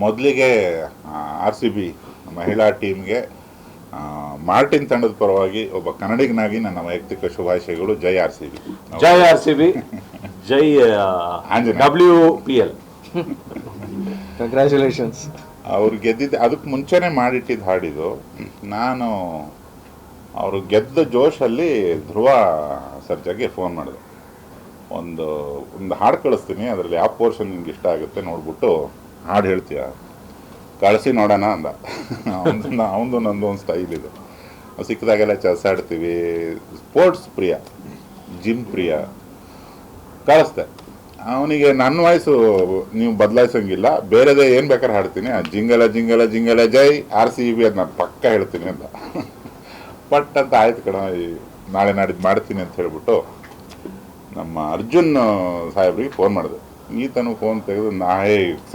ಮೊದಲಿಗೆ RCB ಮಹಿಳಾ ಟೀಮ್ಗೆ ಮಾರ್ಟಿನ್ ತಂಡದ ಪರವಾಗಿ ಒಬ್ಬ ಕನ್ನಡಿಗನಾಗಿ ನನ್ನ ವೈಯಕ್ತಿಕ ಶುಭಾಶಯಗಳು. ಜೈ RCB. ಜೈ RCB. ಜೈ WPL. ಕಂಗ್ರ್ಯಾಚುಲೇಷನ್ಸ್. ಅವ್ರು ಗೆದ್ದಿದ್ದು ಅದಕ್ಕೆ ಮುಂಚೆನೇ ಮಾಡಿಟ್ಟಿದ್ದು ಹಾಡಿದು. ನಾನು ಅವರು ಗೆದ್ದ ಜೋಶಲ್ಲಿ ಧ್ರುವ ಸರ್ಜಾಗೆ ಫೋನ್ ಮಾಡಿದೆ. ಒಂದು ಹಾಡು ಕಳಿಸ್ತೀನಿ, ಅದರಲ್ಲಿ ಯಾವ ಪೋರ್ಷನ್ ನಿಮ್ಗೆ ಇಷ್ಟ ಆಗುತ್ತೆ ನೋಡ್ಬಿಟ್ಟು ಹಾಡು ಹೇಳ್ತೀಯ, ಕಳಿಸಿ ನೋಡೋಣ ಅಂದ. ಅವನದು ನಂದು ಒಂದು ಸ್ಟೈಲ್ ಇದು, ಸಿಕ್ಕಿದಾಗೆಲ್ಲ ಚೆಸ್ ಆಡ್ತೀವಿ, ಸ್ಪೋರ್ಟ್ಸ್ ಪ್ರಿಯ, ಜಿಮ್ ಪ್ರಿಯ. ಕಳಿಸ್ದೆ. ಅವನಿಗೆ ನನ್ನ ವಾಯ್ಸು ನೀವು ಬದಲಾಯಿಸೋಂಗಿಲ್ಲ, ಬೇರೆದೇ ಏನು ಬೇಕಾದ್ರೆ ಹಾಡ್ತೀನಿ, ಜಿಂಗಲ ಜಿಂಗಲ ಜಿಂಗಲ ಜೈ RCB ಅದು ನಾನು ಪಕ್ಕ ಹೇಳ್ತೀನಿ ಅಂತ. ಬಟ್ ಅಂತ ಆಯ್ತು ಕಣ, ನಾಳೆ ನಾಡಿದ್ದು ಮಾಡ್ತೀನಿ ಅಂತ ಹೇಳ್ಬಿಟ್ಟು ನಮ್ಮ ಅರ್ಜುನ್ ಸಾಹೇಬ್ರಿಗೆ ಫೋನ್ ಮಾಡಿದೆ. ಈತನು ಫೋನ್ ತೆಗೆದು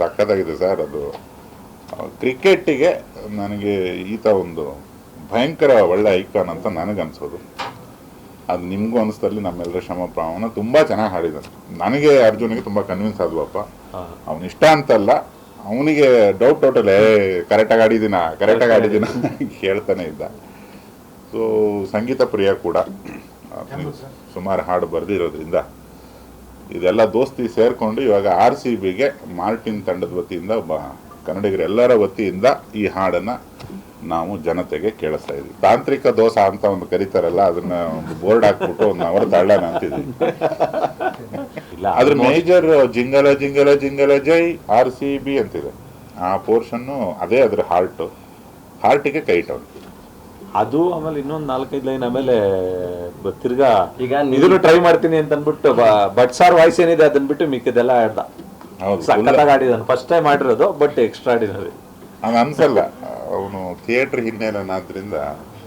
ಸಖತ್ತಾಗಿದೆ ಸರ್, ಅದು ಕ್ರಿಕೆಟಿಗೆ ನನಗೆ ಈತ ಒಂದು ಭಯಂಕರ ಒಳ್ಳೆ ಐಕಾನ್ ಅಂತ ನನಗನ್ಸೋದು. ಅದು ನಿಮಗೂ ಅನಿಸ್ತಲ್ಲಿ ನಮ್ಮೆಲ್ಲರ ಶ್ರಮ ಪ್ರಮಾಣ ತುಂಬ ಚೆನ್ನಾಗಿ ಹಾಡಿದ್ದಾನೆ. ನನಗೆ ಅರ್ಜುನಿಗೆ ತುಂಬ ಕನ್ವಿನ್ಸ್ ಆದ್ವಪ್ಪ. ಅವನಿಷ್ಟ ಅಂತಲ್ಲ, ಅವನಿಗೆ ಟೋಟಲ್ ಕರೆಕ್ಟಾಗಿ ಆಡಿದ್ದೀನ ಹೇಳ್ತಾನೆ ಇದ್ದ. ಸೊ ಸಂಗೀತ ಪ್ರಿಯ ಕೂಡ ಸುಮಾರು ಹಾಡು ಬರೆದಿರೋದ್ರಿಂದ ಇದೆಲ್ಲ ದೋಸ್ತಿ ಸೇರಿಕೊಂಡು ಇವಾಗ RCBಗೆ ಮಾರ್ಟಿನ್ ತಂಡದ ವತಿಯಿಂದ ಒಬ್ಬ ಕನ್ನಡಿಗರೆಲ್ಲರ ವತಿಯಿಂದ ಈ ಹಾಡನ್ನು ನಾವು ಜನತೆಗೆ ಕೇಳಿಸ್ತಾ ಇದ್ವಿ. ತಾಂತ್ರಿಕ ದೋಷ ಅಂತ ಒಂದು ಕರೀತಾರಲ್ಲ, ಅದನ್ನ ಒಂದು ಬೋರ್ಡ್ ಹಾಕ್ಬಿಟ್ಟು ಒಂದು ಅವರ ತಳ್ಳಣ ಅಂತಿದ್ವಿ. ಅದ್ರ ಮೇಜರ್ ಜಿಂಗಲ ಜಿಂಗಲ ಜಿಂಗಲ ಜೈ RCB ಅಂತಿದೆ. ಆ ಪೋರ್ಷನ್ನು ಅದೇ ಅದ್ರ ಹಾರ್ಟಿಗೆ ಕೈ ಇಟ್ಟವನು ಅದು. ಆಮೇಲೆ ಇನ್ನೊಂದು 4-5 ಲೈನ್ ಆಮೇಲೆ ತಿರ್ಗಾ ಈಗ ಇದನ್ನು ಟ್ರೈ ಮಾಡ್ತೀನಿ ಅಂತ ಅಂದ್ಬಿಟ್ಟು ಬಟ್ ಸಾರ್ ವಾಯ್ಸ್ ಏನಿದೆ ಅದನ್ನ ಬಿಟ್ಟು ಮಿಕ್ಕಿದೆಲ್ಲ ಆಡ್ದ. ಸಖತ್ತಾಗಿ ಆಡಿದಾನೆ. ಫಸ್ಟ್ ಟೈಮ್ ಮಾಡಿರೋದು, ಬಟ್ ಎಕ್ಸ್ಟ್ರಾಡಿನರಿ. ಹಂಗ ಅನ್ಸಲ್ಲ, ಅವನು ಥಿಯೇಟರ್ ಹಿನ್ನೆಲೆನಾದ್ರಿಂದ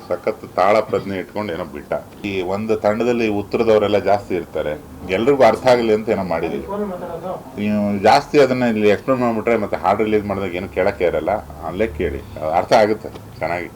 ಸಖತ್ ತಾಳ ಪ್ರಜ್ಞೆ ಇಟ್ಕೊಂಡು ಏನೋ ಬಿಟ್ಟ. ಈ ಒಂದು ತಂಡದಲ್ಲಿ ಉತ್ತರದವರೆಲ್ಲ ಜಾಸ್ತಿ ಇರ್ತಾರೆ, ಎಲ್ರಿಗೂ ಅರ್ಥ ಆಗಲಿ ಅಂತ ಏನೋ ಮಾಡಿದೀವಿ. ನೀವು ಜಾಸ್ತಿ ಅದನ್ನ ಇಲ್ಲಿ ಎಕ್ಸ್ಪ್ಲೇನ್ ಮಾಡ್ಬಿಟ್ರೆ ಮತ್ತೆ ಹಾಡು ರಿಲೀಸ್ ಮಾಡಿದಾಗ ಏನು ಕೇಳಕ್ಕೆ ಇರಲ್ಲ, ಅಲ್ಲೇ ಕೇಳಿ, ಅರ್ಥ ಆಗುತ್ತೆ ಚೆನ್ನಾಗಿ.